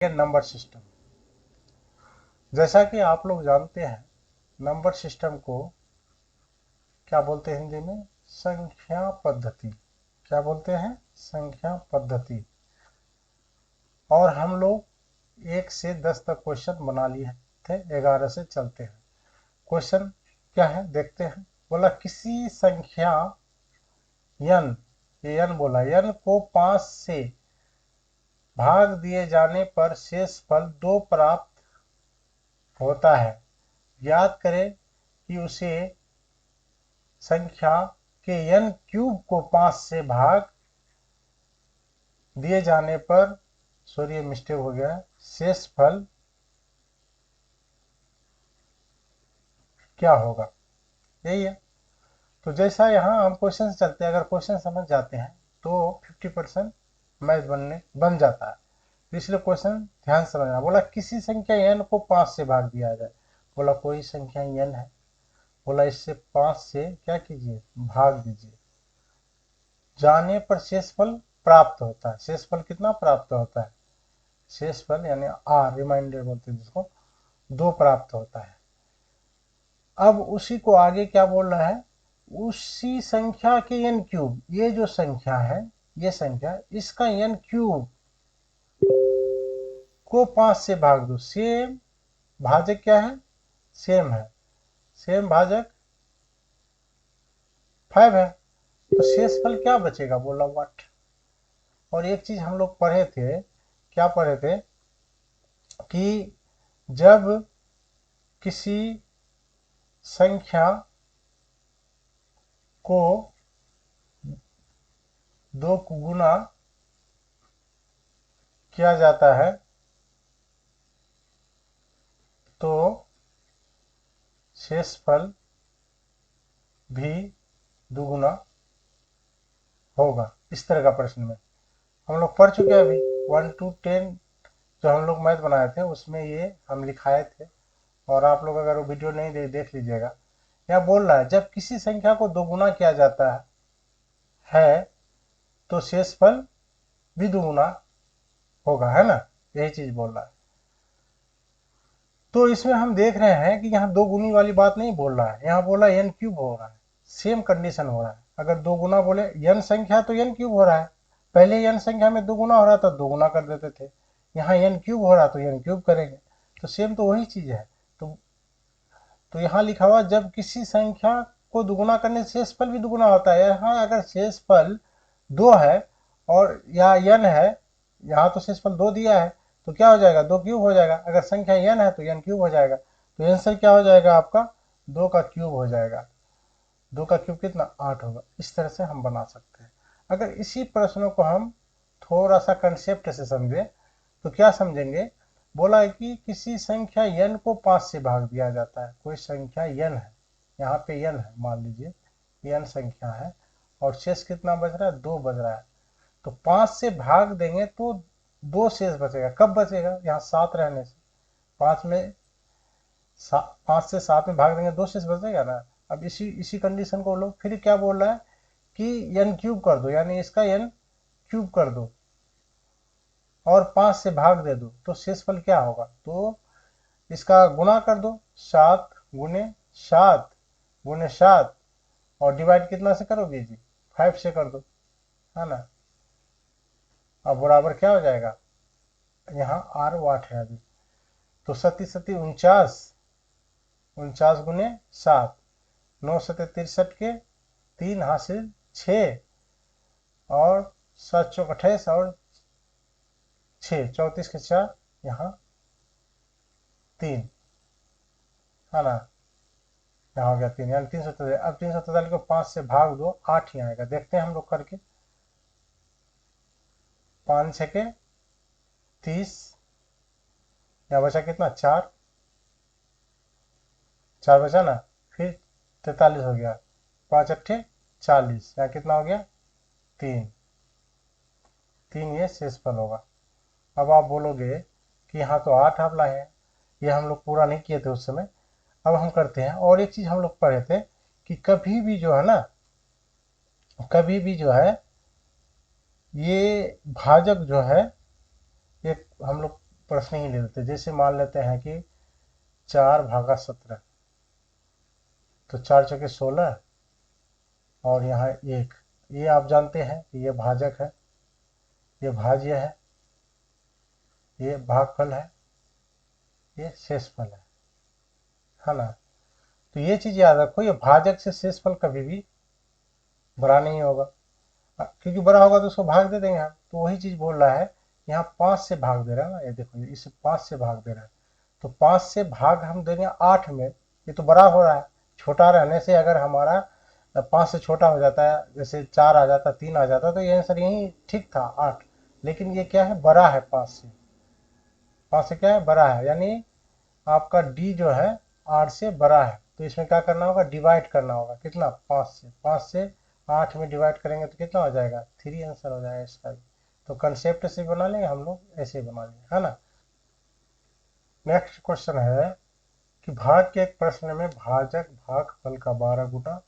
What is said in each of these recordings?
Number system. जैसा कि आप लोग जानते हैं, नंबर सिस्टम को क्या बोलते हैं हिंदी में? संख्या पद्धति। क्या बोलते हैं? संख्या पद्धति। और हम लोग 1 से 10 तक क्वेश्चन बना लिए थे, 11 से चलते हैं। क्वेश्चन क्या है देखते हैं। बोला किसी संख्या n, ये n बोला, n को 5 से भाग दिए जाने पर शेष फल 2 प्राप्त होता है। याद करें कि उसे संख्या के n क्यूब को 5 से भाग दिए जाने पर, सॉरी मिस्टेक हो गया, शेष फल क्या होगा, यही है। तो जैसा यहाँ हम क्वेश्चन चलते हैं, अगर क्वेश्चन समझ जाते हैं तो 50% मैथ बन जाता है। तो इसलिए क्वेश्चन ध्यान से समझना। बोला किसी संख्या n को 5 से भाग दिया जाए। बोला कोई संख्या n है, बोला इससे 5 से क्या कीजिए, भाग दीजिए, जाने पर शेषफल प्राप्त होता है। शेषफल कितना प्राप्त होता है? शेषफल यानी आर, रिमाइंडर बोलते हैं जिसको, 2 प्राप्त होता है। अब उसी को आगे क्या बोल रहा है? उसी संख्या के n क्यूब, ये जो संख्या है, ये संख्या, इसका n क्यूब को 5 से भाग दो। सेम भाजक क्या है? सेम है, सेम भाजक 5 है। तो शेषफल क्या बचेगा? बोला 1। और एक चीज हम लोग पढ़े थे, क्या पढ़े थे कि जब किसी संख्या को 2 गुना किया जाता है तो शेषफल भी दुगुना होगा। इस तरह का प्रश्न में हम लोग पढ़ चुके हैं। अभी 1 to 10 जो हम लोग मैथ बनाए थे उसमें ये हम लिखाए थे, और आप लोग अगर वो वीडियो नहीं देख लीजिएगा। यहाँ बोल रहा है जब किसी संख्या को 2 गुना किया जाता है तो शेषफल भी दुगुना होगा, है ना? यही चीज बोल रहा है। तो इसमें हम देख रहे हैं कि यहाँ 2 गुनी वाली बात नहीं बोल रहा है, यहाँ बोला n क्यूब हो रहा है। सेम कंडीशन हो रहा है। अगर 2 गुना बोले n संख्या तो n क्यूब हो रहा है। पहले n संख्या में 2 गुना हो रहा था, 2 गुना कर देते थे। यहाँ n क्यूब हो रहा तो n क्यूब करेंगे। तो सेम तो वही चीज है। तो यहाँ लिखा हुआ जब किसी संख्या को दुगुना करने से शेषफल भी दुगुना होता है। यहाँ अगर शेषफल 2 है और या n है, यहाँ तो शेषफल 2 दिया है, तो क्या हो जाएगा? 2 क्यूब हो जाएगा। अगर संख्या n है तो n क्यूब हो जाएगा। तो आंसर क्या हो जाएगा आपका? 2 का क्यूब हो जाएगा। 2 का क्यूब कितना? 8 होगा। इस तरह से हम बना सकते हैं। अगर इसी प्रश्नों को हम थोड़ा सा कंसेप्ट से समझे तो क्या समझेंगे? बोला है कि किसी संख्या n को 5 से भाग दिया जाता है। कोई संख्या n है, यहाँ पे n है, मान लीजिए n संख्या है, और शेष कितना बच रहा है? 2 बच रहा है। तो 5 से भाग देंगे तो 2 शेष बचेगा। कब बचेगा? यहाँ 7 रहने से। 5 में 5 से 7 में भाग देंगे, 2 शेष बचेगा ना। अब इसी कंडीशन को लोग फिर क्या बोल रहा है कि n क्यूब कर दो, यानी इसका n क्यूब कर दो और 5 से भाग दे दो, तो शेषफल क्या होगा? तो इसका गुणा कर दो, 7 गुने 7 गुने 7, और डिवाइड कितना से करोगे जी? 5 से कर दो, है ना? अब बराबर क्या हो जाएगा? यहाँ r वाट है अभी, तो 7 7 49, 49 गुने 7, 9 7 63 के 3 हासिल 6, और 7 चौक 28 और 6 34 के 4, यहाँ 3, है ना? यहाँ हो गया 3, यानी 343। अब 343 को 5 से भाग दो, 8 ही आएगा। देखते हैं हम लोग करके। 5 6 के 30, यहाँ बचा कितना? 4, 4 बचा ना, फिर 43 हो गया, 5 8 40, यहाँ कितना हो गया? 3, 3 ये शेषफल होगा। अब आप बोलोगे कि यहाँ तो 8 आप लाए हैं, ये हम लोग पूरा नहीं किए थे उस समय। अब हम करते हैं। और एक चीज हम लोग पढ़े थे कि कभी भी जो है ना, कभी भी जो है ये भाजक जो है, ये हम लोग प्रश्न ही ले लेते। जैसे मान लेते हैं कि 4/17, तो 4 चौके 16 और यहाँ 1, ये आप जानते हैं कि ये भाजक है, ये भाज्य ये भागफल है, ये शेषफल है ना। तो ये चीज याद रखो, ये भाजक से शेषफल कभी भी बड़ा नहीं होगा, क्योंकि बड़ा होगा तो उसको भाग दे देंगे हम। तो वही चीज बोल रहा है, यहाँ 5 से भाग दे रहा है ना, ये देखो इसे 5 से भाग दे रहा है, तो 5 से भाग हम देंगे 8 में, ये तो बड़ा हो रहा है। छोटा रहने से अगर हमारा 5 से छोटा हो जाता है, जैसे 4 आ जाता, 3 आ जाता, तो ये आंसर यही ठीक था 8, लेकिन ये क्या है, बड़ा है 5 से। 5 से क्या है, बड़ा है, यानी आपका डी जो है 8 से बड़ा है। तो इसमें क्या करना होगा, डिवाइड करना होगा, कितना, 5 से 8 में डिवाइड करेंगे तो कितना हो जाएगा, 3 आंसर हो जाएगा इसका भी। तो कंसेप्ट से बना लेंगे हम लोग, ऐसे बना लेंगे, है ना। नेक्स्ट क्वेश्चन है कि भाग के एक प्रश्न में भाजक भागफल का 12 गुना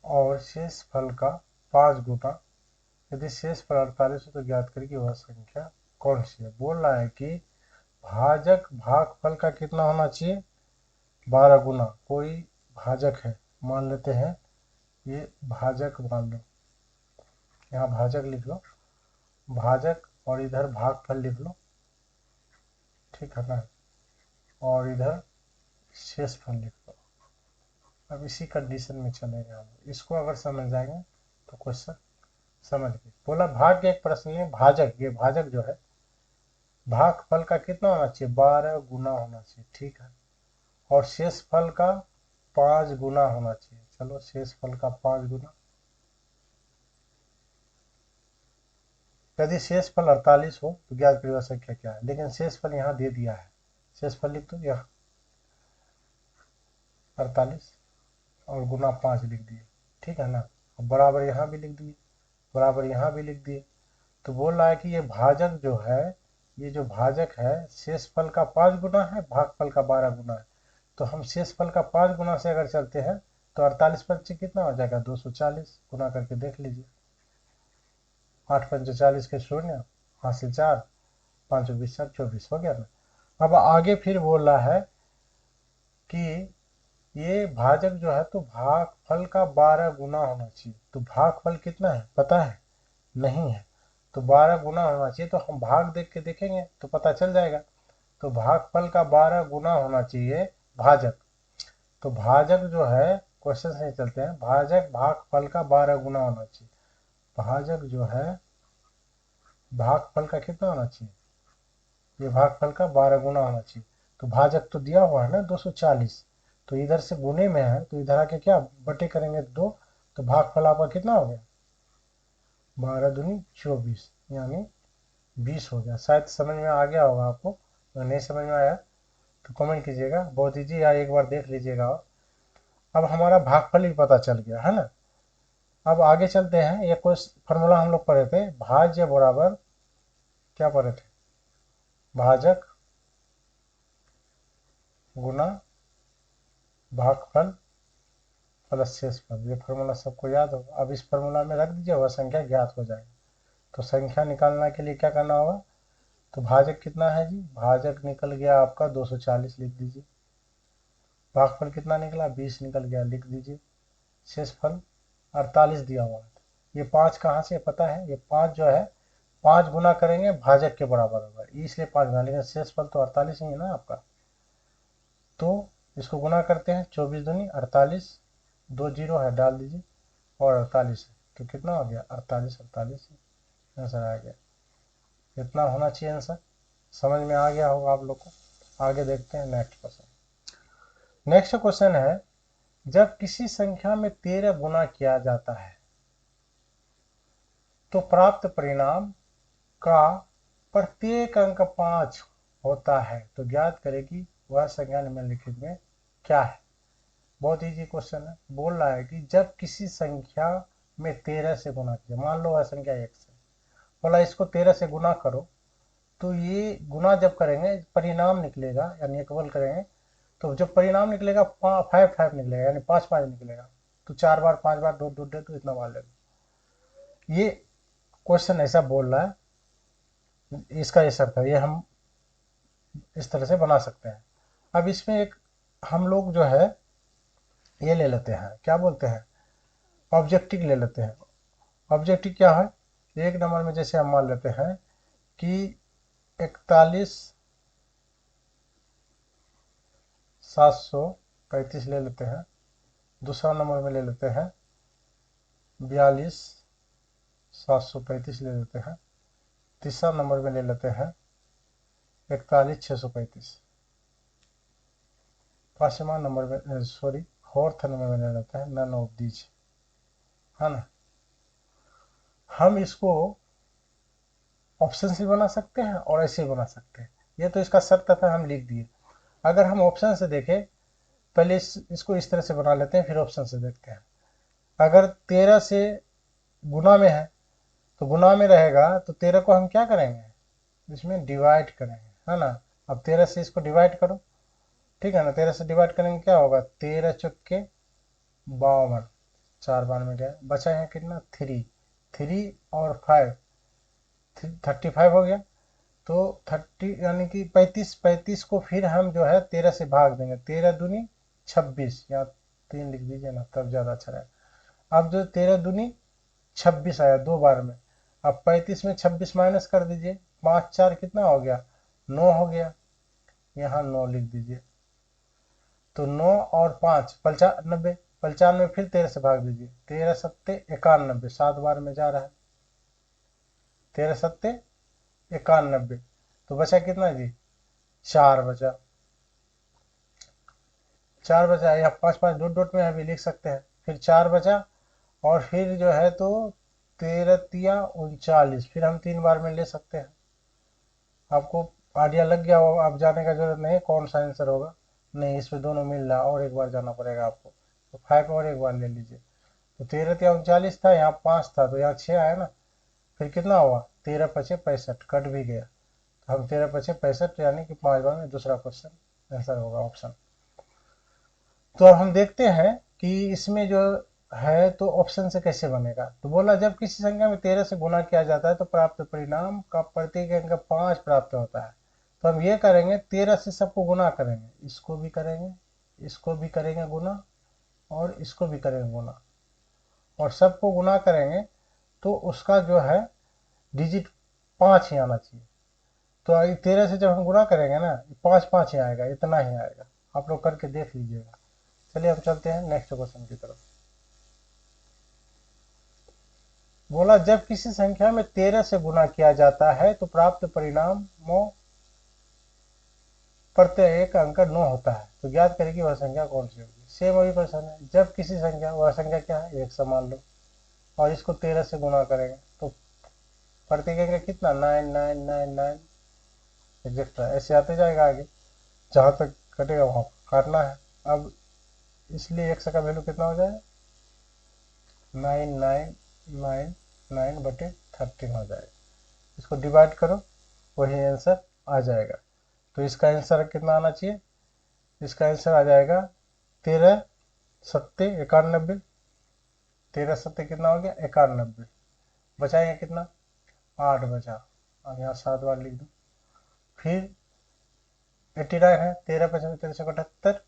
और शेष फल का 5 गुना, यदि शेष फल 48 हो तो ज्ञात करें कि वह संख्या कौन सी है। बोल रहा है कि भाजक भागफल का कितना होना चाहिए, 12 गुना। कोई भाजक है, मान लेते हैं ये भाजक मान लो, यहाँ भाजक लिख लो, भाजक, और इधर भागफल लिख लो, ठीक है ना, और इधर शेषफल लिख लो। अब इसी कंडीशन में चलेंगे हम, इसको अगर समझ जाएंगे तो क्वेश्चन समझ गए। बोला भाग के एक प्रश्न में भाजक, ये भाजक जो है भागफल का कितना होना चाहिए, 12 गुना होना चाहिए, ठीक है, और शेषफल का 5 गुना होना चाहिए। चलो शेषफल का 5 गुना, यदि शेषफल 48 हो तो ज्ञात करें वह संख्या क्या है। लेकिन शेषफल यहाँ दे दिया है, शेषफल लिख दो यहाँ 48 और गुना 5 लिख दिए, ठीक है ना, बराबर यहाँ भी लिख दिए, बराबर यहाँ भी लिख दिए। तो बोल रहा है कि ये भाजक जो है, ये जो भाजक है शेषफल का 5 गुना है, भागफल का 12 गुना है। तो हम शेषफल का 5 गुना से अगर चलते हैं तो 48 पच्चीस कितना हो जाएगा, 240, गुना करके देख लीजिए, 8 पंच 40 के शून्य, हासिल 4, 5 20 4 24 हो गया ना। अब आगे फिर बोल रहा है कि ये भाजक जो है तो भागफल का 12 गुना होना चाहिए। तो भागफल कितना है पता है, नहीं है, तो 12 गुना होना चाहिए। तो हम भाग देख के देखेंगे तो पता चल जाएगा। तो भागफल का 12 गुना होना चाहिए भाजक। तो भाजक जो है, क्वेश्चन से चलते हैं, भाजक भागफल का 12 गुना होना चाहिए। भाजक जो है भागफल का कितना होना चाहिए, ये भागफल का 12 गुना होना चाहिए। तो भाजक तो दिया हुआ है ना 240, तो इधर से गुने में है तो इधर आके क्या बटे करेंगे 2, तो भागफल आपका कितना हो गया, 12 दूनी 24, यानी 20 हो गया। शायद समझ में आ गया होगा आपको, अगर नहीं समझ में आया तो कमेंट कीजिएगा, बहुत ईजी, या एक बार देख लीजिएगा। और अब हमारा भागफल भी पता चल गया है ना। अब आगे चलते हैं, ये कोई फॉर्मूला हम लोग पढ़े थे, भाज्य बराबर क्या पढ़े थे, भाजक गुना भागफल प्लस शेषफल। ये फार्मूला सबको याद होगा। अब इस फार्मूला में रख दीजिए, वह संख्या ज्ञात हो जाएगी। तो संख्या निकालने के लिए क्या करना होगा, तो भाजक कितना है जी, भाजक निकल गया आपका 240, लिख दीजिए। भागफल कितना निकला, 20 निकल गया, लिख दीजिए। शेषफल 48 दिया हुआ है। ये 5 कहाँ से पता है, ये 5 जो है 5 गुना करेंगे भाजक के बराबर होगा, इसलिए 5 गुना, लेकिन शेषफल तो 48 ही है ना आपका। तो इसको गुना करते हैं, 24 दूनी 48, 2 जीरो है डाल दीजिए, और 48 है, तो कितना हो गया 48, 48 आंसर आ गया। इतना होना चाहिए आंसर, समझ में आ गया होगा आप लोग को। आगे देखते हैं नेक्स्ट क्वेश्चन। नेक्स्ट क्वेश्चन है, जब किसी संख्या में 13 गुना किया जाता है तो प्राप्त परिणाम का प्रत्येक अंक 5 होता है, तो ज्ञात करें कि वह संख्या निम्नलिखित में क्या है। बहुत इजी क्वेश्चन है। बोल रहा है कि जब किसी संख्या में 13 से गुना किया, मान लो वह संख्या 1 से, बोला इसको 13 से गुना करो, तो ये गुना जब करेंगे परिणाम निकलेगा, यानी इक्वल करेंगे, तो जब परिणाम निकलेगा 5 5 निकलेगा, यानी 5 5 निकलेगा। तो 4 बार 5 बार 2 2 दे तो इतना बार लेगा। ये क्वेश्चन ऐसा बोल रहा है इसका ये शर्त है, ये हम इस तरह से बना सकते हैं। अब इसमें एक हम लोग जो है ये ले लेते हैं, क्या बोलते हैं, ऑब्जेक्टिव ले लेते हैं। ऑब्जेक्टिव क्या है, एक नंबर में जैसे हम मान लेते हैं कि 41,735 ले लेते हैं। दूसरा नंबर में ले लेते हैं 42,735 ले लेते हैं। तीसरा नंबर में ले लेते हैं 41,635। पांचवा नंबर में सॉरी फोर्थ नंबर में ले लेते हैं नन ऑफ दीज, है ना। हम इसको ऑप्शन से बना सकते हैं और ऐसे बना सकते हैं, ये तो इसका शर्त था, हम लिख दिए। अगर हम ऑप्शन से देखें, पहले इसको इस तरह से बना लेते हैं, फिर ऑप्शन से देखते हैं। अगर 13 से गुना में है तो गुना में रहेगा, तो 13 को हम क्या करेंगे, इसमें डिवाइड करेंगे, है ना। अब 13 से इसको डिवाइड करो, ठीक है ना। 13 से डिवाइड करेंगे क्या होगा, 13 चौके 52, 4 बार में गया, बचा है कितना 3, 3 और 5, 35 हो गया। तो 30 यानी कि 35 को फिर हम जो है 13 से भाग देंगे, 13 दूनी 26, या 3 लिख दीजिए ना, तब ज़्यादा अच्छा रहेगा। अब जो 13 दूनी 26 आया 2 बार में। अब 35 में 26 माइनस कर दीजिए, 5 4 कितना हो गया, 9 हो गया, यहाँ 9 लिख दीजिए। तो 9 और 5 95, 95 फिर 13 से भाग दीजिए, 13 सत्ते 91, 7 बार में जा रहा है, 13 सत्ते 91। तो बचा कितना जी, 4 बचा, 4 बचा, या 5 5 डॉट डॉट में अभी लिख सकते हैं, फिर 4 बचा। और फिर जो है तो 13 तिया 39, फिर हम 3 बार में ले सकते हैं। आपको आइडिया लग गया होगा, आप जाने का जरूरत नहीं कौन सा आंसर होगा, नहीं इसमें दोनों मिल रहा, और एक बार जाना पड़ेगा आपको, तो 5 और एक बार ले लीजिए। तो 13 तिया 39 था, यहाँ 5 था, तो यहाँ 6 आया ना, फिर कितना हुआ, 13 पचे 65, कट भी गया। तो हम 13 पचे 65 यानी कि 5 बार में दूसरा क्वेश्चन आंसर होगा ऑप्शन। तो अब हम देखते हैं कि इसमें जो है तो ऑप्शन से कैसे बनेगा। तो बोला जब किसी संख्या में 13 से गुना किया जाता है तो प्राप्त परिणाम का प्रत्येक अंक 5 प्राप्त होता है। तो हम ये करेंगे, 13 से सबको गुना करेंगे, इसको भी करेंगे, इसको भी करेंगे गुना, और इसको भी करेंगे गुना, और सबको गुना करेंगे तो उसका जो है डिजिट 5 ही आना चाहिए। तो 13 से जब हम गुना करेंगे ना, 5 5 ही आएगा, इतना ही आएगा। आप लोग करके देख लीजिएगा। चलिए हम चलते हैं नेक्स्ट क्वेश्चन की तरफ। बोला जब किसी संख्या में 13 से गुना किया जाता है तो प्राप्त परिणामों प्रत्येक अंक 9 होता है। तो ज्ञात करें कि वह संख्या कौन सी होगी। सेम वही क्वेश्चन है, जब किसी संख्या, वह संख्या क्या है, 1 मान लो, और इसको 13 से गुना करेंगे तो प्रत्येक अंक कितना, 9999 एग्जेक्ट्रा, ऐसे आते जाएगा आगे, जहां तक कटेगा वहां काटना है। अब इसलिए x का वैल्यू कितना हो जाएगा, 9999/13 हो जाएगा। इसको डिवाइड करो, वही आंसर आ जाएगा। तो इसका आंसर कितना आना चाहिए, इसका आंसर आ जाएगा 13 सत्ते 91, 13 सत्ते कितना हो गया 91, बचाएंगे कितना 8 बचा। अब यहाँ 7 बार लिख दो, फिर 89 है, 13 पचपन 1378,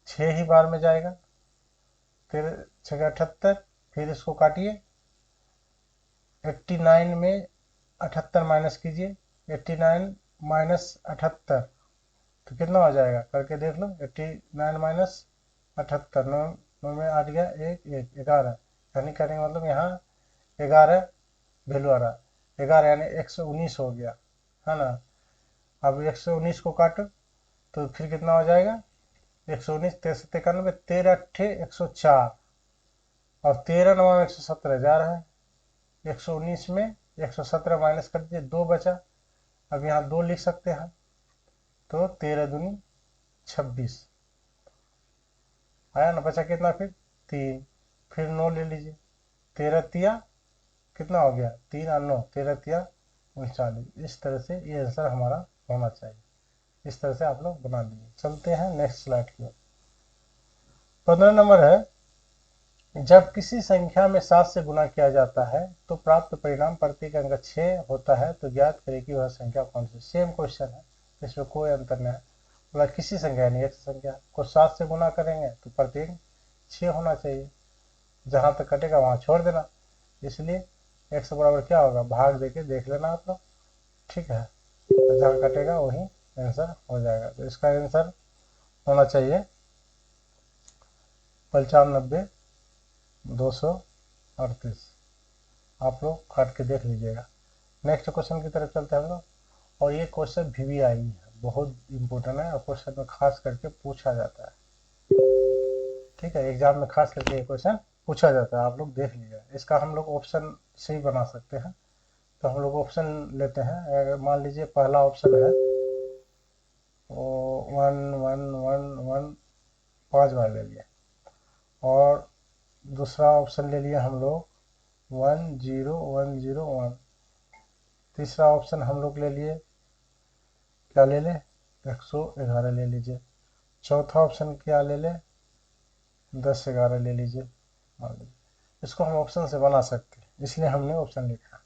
6 ही बार में जाएगा, 13 6 78, फिर इसको काटिए, 89 में 78 माइनस कीजिए, 89 माइनस 78 तो कितना हो जाएगा, करके देख लो, 89 माइनस 78, 9 में 8 गया, 1 1 11, यानी करने का मतलब यहाँ 11 वैल्यू आ रहा है, 11 यानी 119 हो गया, है ना। अब 119 को काटो तो फिर कितना हो जाएगा, 119 13 91, 13 अट्ठे 104, और 13 9 में 117 जा रहा है, 119 में 117 माइनस कर दीजिए, 2 बचा। अब यहाँ 2 लिख सकते हैं, तो 13 दूनी 26 आया ना, बचा कितना फिर 3, फिर 9 ले लीजिए, 13 तिया कितना हो गया 3 और 9, 13 तिया 39। इस तरह से ये आंसर हमारा होना चाहिए। इस तरह से आप लोग बना लीजिए। चलते हैं नेक्स्ट स्लाइड की ओर। 15 नंबर है, जब किसी संख्या में 7 से गुणा किया जाता है तो प्राप्त परिणाम प्रत्येक अंक 6 होता है, तो ज्ञात करें कि वह संख्या कौन सी। सेम क्वेश्चन है, इसमें कोई अंतर नहीं है। मतलब किसी संख्या यानी एक संख्या को 7 से गुणा करेंगे तो प्रत्येक 6 होना चाहिए, जहां तक कटेगा वहां छोड़ देना। इसलिए x बराबर क्या होगा, भाग देके देख लेना आप लोग, ठीक है। तो जहां कटेगा वही आंसर हो जाएगा। तो इसका आंसर होना चाहिए 95,238। आप लोग काट के देख लीजिएगा। नेक्स्ट क्वेश्चन की तरफ चलते हैं हम लोग। और ये क्वेश्चन VVI है, बहुत इंपॉर्टेंट है और क्वेश्चन में खास करके पूछा जाता है, ठीक है। एग्जाम में खास करके ये क्वेश्चन पूछा जाता है, आप लोग देख लीजिएगा। इसका हम लोग ऑप्शन से ही बना सकते हैं। तो हम लोग ऑप्शन लेते हैं। मान लीजिए पहला ऑप्शन है 1 1 1 1 5 बार ले लिया, और दूसरा ऑप्शन ले लिया हम लोग 1 0 1 0 1। तीसरा ऑप्शन हम लोग ले लिए, क्या ले लें, 111 ले लीजिए। चौथा ऑप्शन क्या ले लें, 10 11 ले लीजिए। मान लीजिए इसको हम ऑप्शन से बना सकते हैं, इसलिए हमने ऑप्शन लिखा।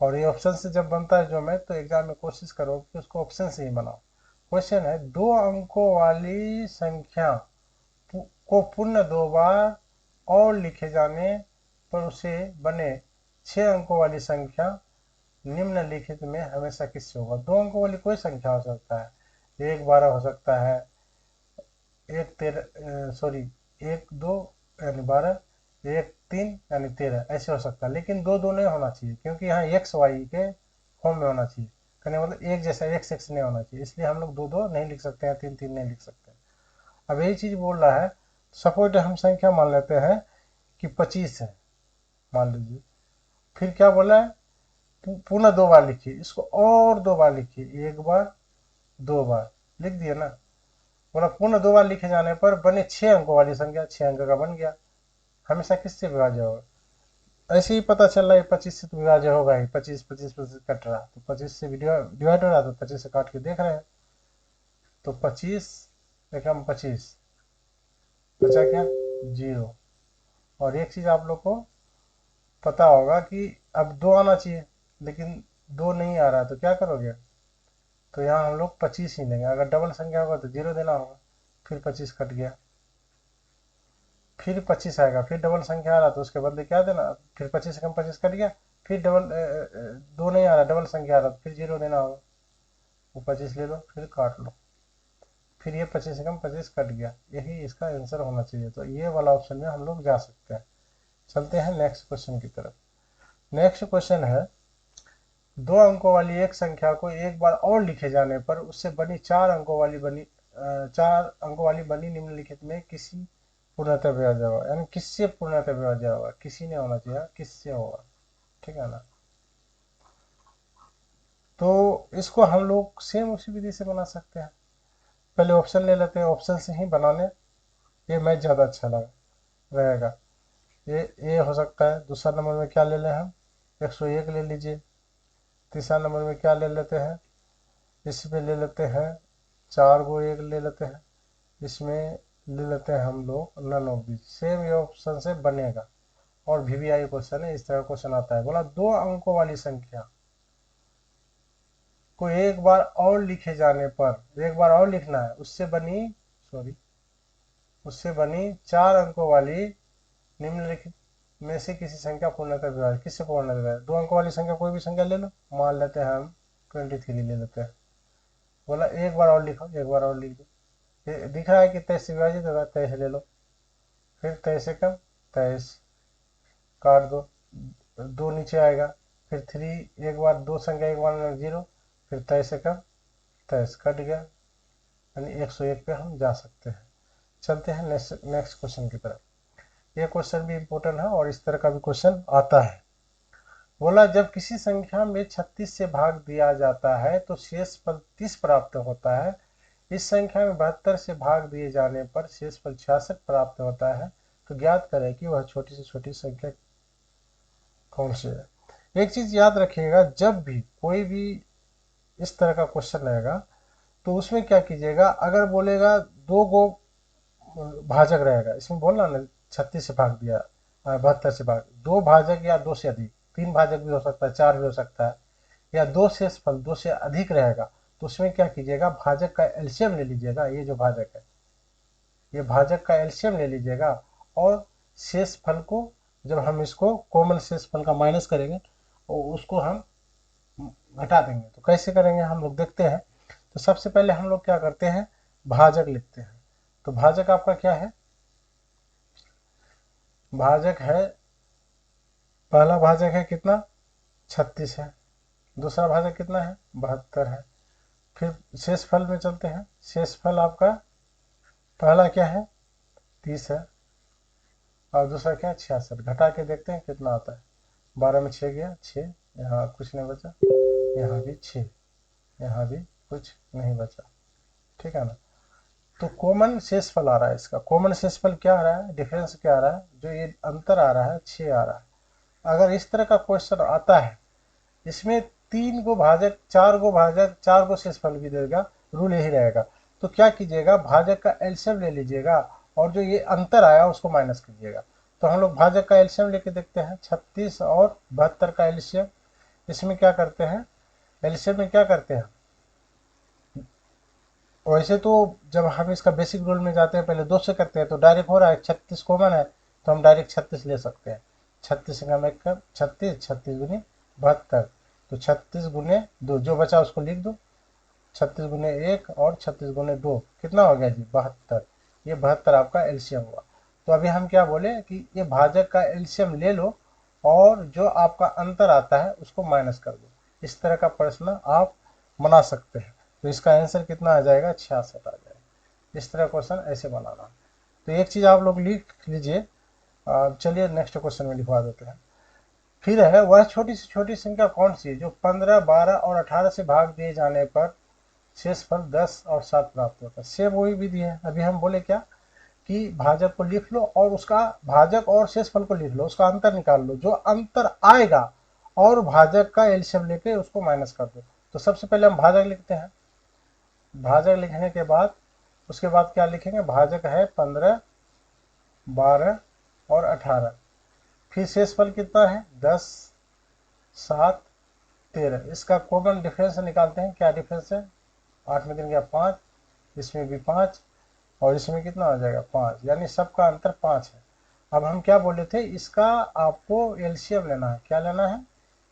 और ये ऑप्शन से जब बनता है जो मैं, तो एग्जाम में कोशिश करो कि उसको ऑप्शन से ही बनाओ। क्वेश्चन है, 2 अंकों वाली संख्या को पुनः 2 बार और लिखे जाने पर उसे बने 6 अंकों वाली संख्या निम्नलिखित में हमेशा किससे होगा। 2 अंकों वाली कोई संख्या हो सकता है, 1 12 हो सकता है, 1 13 सॉरी 1 2 यानी 12, 1 3 यानी 13, ऐसे हो सकता है। लेकिन 2 2 नहीं होना चाहिए, क्योंकि यहाँ एक्स वाई के फॉर्म में होना चाहिए। कहने मतलब एक जैसा एक्स एक्स नहीं होना चाहिए, इसलिए हम लोग 2 2 नहीं लिख सकते हैं, 3 3 नहीं लिख सकते हैं। अब यही चीज बोल रहा है, सपोज हम संख्या मान लेते हैं कि 25 है, मान लीजिए। फिर क्या बोला है, पुनः 2 बार लिखिए, इसको और 2 बार लिखिए, 1 बार 2 बार लिख दिए ना। बोला पुनः 2 बार लिखे जाने पर बने 6 अंकों वाली संख्या, 6 अंक का बन गया, हमेशा किससे विभाज्य होगा। ऐसे ही पता चल रहा है 25 से तो विभाज्य होगा ही, 25 25 25 कट रहा, तो 25 से डिवाइड हो रहा, तो 25 से काट के देख रहे हैं। तो 25 एकम 25 बचा क्या, 0। और एक चीज आप लोग को पता होगा कि अब 2 आना चाहिए, लेकिन 2 नहीं आ रहा, तो क्या करोगे, तो यहाँ हम लोग 25 ही लेंगे। अगर डबल संख्या होगा तो 0 देना होगा। फिर 25 कट गया, फिर 25 आएगा, फिर डबल संख्या आ रहा तो उसके बदले क्या देना, फिर 25 कम 25 कट गया, फिर डबल 2 नहीं आ रहा, डबल संख्या आ रहा तो फिर 0 देना होगा। वो 25 ले लो, फिर काट लो, फिर ये 25 कम 25 कट गया, यही इसका आंसर होना चाहिए। तो ये वाला ऑप्शन में हम लोग जा सकते हैं। चलते हैं नेक्स्ट क्वेश्चन की तरफ। नेक्स्ट क्वेश्चन है, 2 अंकों वाली एक संख्या को एक बार और लिखे जाने पर उससे बनी 4 अंकों वाली बनी निम्नलिखित में किसी पूर्णतः विभाज्य होगा। यानी किससे पूर्णतः विभाज्य होगा, किसी ने होना चाहिए, किससे होगा, ठीक है ना। तो इसको हम लोग सेम उसी विधि से बना सकते हैं। पहले ऑप्शन ले लेते हैं, ऑप्शन से ही बनाने ये मैथ ज़्यादा अच्छा रहेगा। ये हो सकता है। दूसरा नंबर में क्या ले लें हम, 101 ले लीजिए। तीसरा नंबर में क्या ले लेते हैं, इसमें ले लेते हैं 4 को 1 ले लेते हैं, इसमें ले लेते हैं हम लोग नन ऑफ दिस। सेम ये ऑप्शन से बनेगा। और VVI क्वेश्चन है, इस तरह क्वेश्चन आता है। बोला 2 अंकों वाली संख्या को एक बार और लिखे जाने पर, एक बार और लिखना है, उससे बनी 4 अंकों वाली निम्नलिखित में से किसी संख्या पूर्णतः विभाज्य। किससे पूर्णतः विभाज्य, 2 अंकों वाली संख्या कोई भी संख्या ले लो, मान लेते हैं हम 23 ले लेते हैं। बोला एक बार और लिखो, एक बार और लिख दो। दिख रहा है कि 23 से विभाजित होगा, 23 ले लो। फिर 23 से कम 23 काट दो, 2 नीचे आएगा। फिर 3 एक बार, 2 संख्या एक बार में 0, फिर 23 से कम 23 कट गया, यानी 101 पे हम जा सकते हैं। चलते हैं नेक्स्ट क्वेश्चन की तरफ। ये क्वेश्चन भी इंपॉर्टेंट है और इस तरह का भी क्वेश्चन आता है। बोला जब किसी संख्या में 36 से भाग दिया जाता है तो शेष फल 30 प्राप्त होता है। इस संख्या में 72 से भाग दिए जाने पर शेष फल 66 प्राप्त होता है। तो ज्ञात करें कि वह छोटी से छोटी संख्या कौन सी है। एक चीज याद रखिएगा, जब भी कोई भी इस तरह का क्वेश्चन रहेगा तो उसमें क्या कीजिएगा, अगर बोलेगा 2 गो भाजक रहेगा, इसमें बोलना ना 36 से भाग दिया, 72 से भाग, 2 भाजक या 2 से अधिक, 3 भाजक भी हो सकता है, 4 भी हो सकता है, या 2 शेषफल 2 से अधिक रहेगा, तो उसमें क्या कीजिएगा, भाजक का एलसीएम ले लीजिएगा। ये जो भाजक है, ये भाजक का एलसीएम ले लीजिएगा, और शेषफल को जब हम इसको कॉमन शेषफल का माइनस करेंगे और उसको हम घटा देंगे। तो कैसे करेंगे हम लोग देखते हैं। तो सबसे पहले हम लोग क्या करते हैं, भाजक लिखते हैं। तो भाजक आपका क्या है, भाजक है, पहला भाजक है कितना, 36 है, दूसरा भाजक कितना है, 72 है। फिर शेषफल में चलते हैं, शेषफल आपका पहला क्या है, 30 है, और दूसरा क्या है, 66। घटा के देखते हैं कितना आता है, 12 में 6 गया 6, यहाँ कुछ नहीं बचा, यहाँ भी 6, यहाँ भी कुछ नहीं बचा, ठीक है ना। तो कॉमन शेषफल आ रहा है, इसका कॉमन शेषफल क्या आ रहा है, डिफरेंस क्या आ रहा है, जो ये अंतर आ रहा है 6 आ रहा है। अगर इस तरह का क्वेश्चन आता है, इसमें 3 गो भाजक, 4 गो भाजक, 4 गो शेषफल भी देगा, रूल यही रहेगा। तो क्या कीजिएगा, भाजक का एलसीएम ले लीजिएगा और जो ये अंतर आया उसको माइनस कीजिएगा। तो हम लोग भाजक का एलसीएम लेके देखते हैं, 36 और 72 का एलसीएम। इसमें क्या करते हैं, एलसीएम में क्या करते हैं, वैसे तो जब हम इसका बेसिक रूल में जाते हैं पहले 2 से करते हैं, तो डायरेक्ट हो रहा है, 36 कॉमन है तो हम डायरेक्ट 36 ले सकते हैं। 36 का मैं कब 36, 36 गुनी 72, तो 36 गुने 2, जो बचा उसको लिख दो, 36 गुने 1 और 36 गुने 2 कितना हो गया जी, 72। ये 72 आपका एलसीएम हुआ। तो अभी हम क्या बोले कि ये भाजक का एलसीएम ले लो और जो आपका अंतर आता है उसको माइनस कर दो। इस तरह का प्रश्न आप बना सकते हैं। तो इसका आंसर कितना आ जाएगा, 66 आ जाएगा। इस तरह क्वेश्चन ऐसे बनाना। तो एक चीज़ आप लोग लिख लीजिए। चलिए नेक्स्ट क्वेश्चन में लिखवा देते हैं। फिर है, वह छोटी से छोटी संख्या कौन सी है जो 15, 12 और 18 से भाग दिए जाने पर शेषफल 10 और 7 प्राप्त होता है। सेम वही विधि है। अभी हम बोले क्या कि भाजक को लिख लो और उसका भाजक और शेषफल को लिख लो, उसका अंतर निकाल लो, जो अंतर आएगा और भाजक का एलसीएम लेके उसको माइनस कर दो। तो सबसे पहले हम भाजक लिखते हैं। भाजक लिखने के बाद उसके बाद क्या लिखेंगे, भाजक है 15, 12 और 18। फिर शेषफल कितना है, 10, 7, 13। इसका कॉमन डिफरेंस निकालते हैं। क्या डिफरेंस है, 8 में 3 गया 5, इसमें भी 5 और इसमें कितना आ जाएगा 5, यानी सबका अंतर 5 है। अब हम क्या बोले थे, इसका आपको एलसीएम लेना है। क्या लेना है,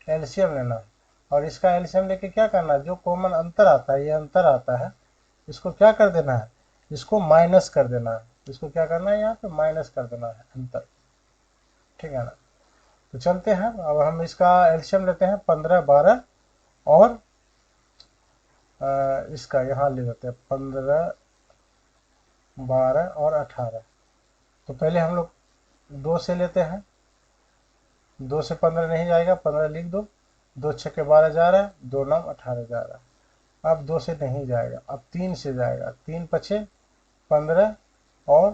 एलसीएम लेना है। और इसका एलसीएम लेके क्या करना है, जो कॉमन अंतर आता है, ये अंतर आता है, इसको क्या कर देना है, इसको माइनस कर देना है। इसको क्या करना है, यहाँ पे माइनस कर देना है अंतर, ठीक है ना। तो चलते हैं, अब हम इसका एलसीएम लेते हैं, 15, 12 और इसका यहाँ ले लेते हैं 15, 12 और 18। तो पहले हम लोग 2 से लेते हैं, 2 से 15 नहीं जाएगा, 15 लिख दो, 2 छक्के 12 जा रहा है, 2 9 18 जा रहा है। अब 2 से नहीं जाएगा, अब 3 से जाएगा, 3 पछे 15 और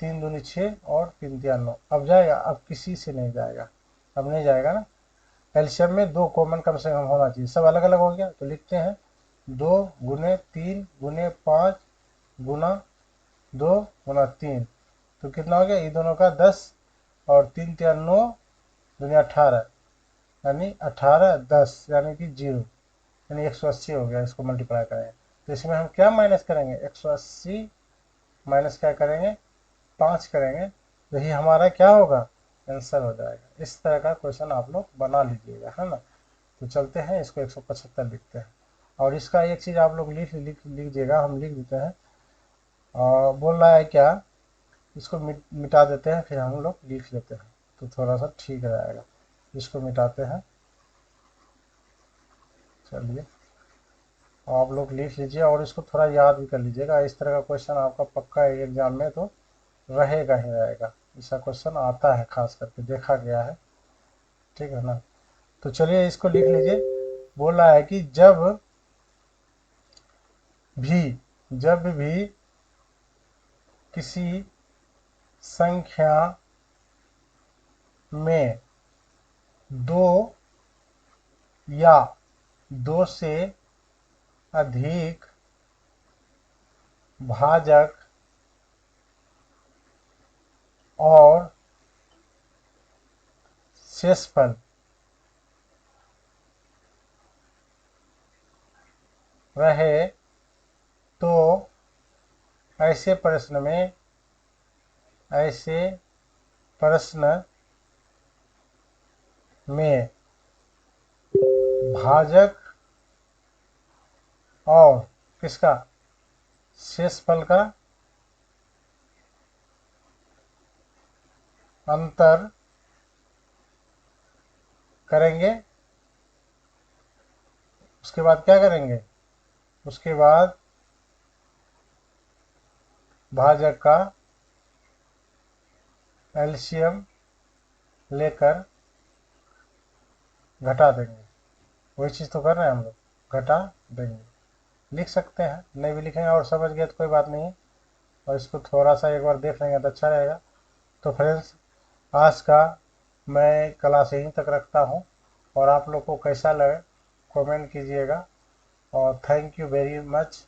3 दूनी 6 और 3 तिया 9। अब जाएगा, अब किसी से नहीं जाएगा, अब नहीं जाएगा ना। एलसीएम में 2 कॉमन कम से कम होना चाहिए, सब अलग अलग हो गया। तो लिखते हैं 2 गुने 3 गुने 5 गुना 2 गुना 3, तो कितना हो गया, ये दोनों का 10 और 3 तिया 9 दुनिया 18, यानी 18 10 यानी कि 0, यानी 180 हो गया। इसको मल्टीप्लाई करेंगे तो इसमें हम क्या माइनस करेंगे, 180 माइनस क्या करेंगे, 5 करेंगे, तो ये हमारा क्या होगा, आंसर हो जाएगा। इस तरह का क्वेश्चन आप लोग बना लीजिएगा, है ना। तो चलते हैं, इसको 175 लिखते हैं। और इसका एक चीज़ आप लोग लिख लीजिएगा, हम लिख देते हैं। बोल रहा है क्या, इसको मिटा देते हैं, फिर हम लोग लिख लेते हैं तो थोड़ा सा ठीक रहेगा। इसको मिटाते हैं, चलिए आप लोग लिख लीजिए और इसको थोड़ा याद भी कर लीजिएगा। इस तरह का क्वेश्चन आपका पक्का एग्जाम में तो रहेगा ही रहेगा। ऐसा क्वेश्चन आता है, खास करके देखा गया है, ठीक है ना। तो चलिए इसको लिख लीजिए। बोल रहा है कि जब भी किसी संख्या में 2 या 2 से अधिक भाजक और शेषफल रहे तो ऐसे प्रश्न में भाजक और किसका, शेषफल का अंतर करेंगे। उसके बाद क्या करेंगे, उसके बाद भाजक का एलसीएम लेकर घटा देंगे। वही चीज़ तो कर रहे हैं हम लोग, घटा देंगे। लिख सकते हैं, नहीं भी लिखेंगे और समझ गए तो कोई बात नहीं है, और इसको थोड़ा सा एक बार देख लेंगे तो अच्छा रहेगा। तो फ्रेंड्स, आज का मैं क्लास यहीं तक रखता हूँ, और आप लोग को कैसा लगे कमेंट कीजिएगा, और थैंक यू वेरी मच।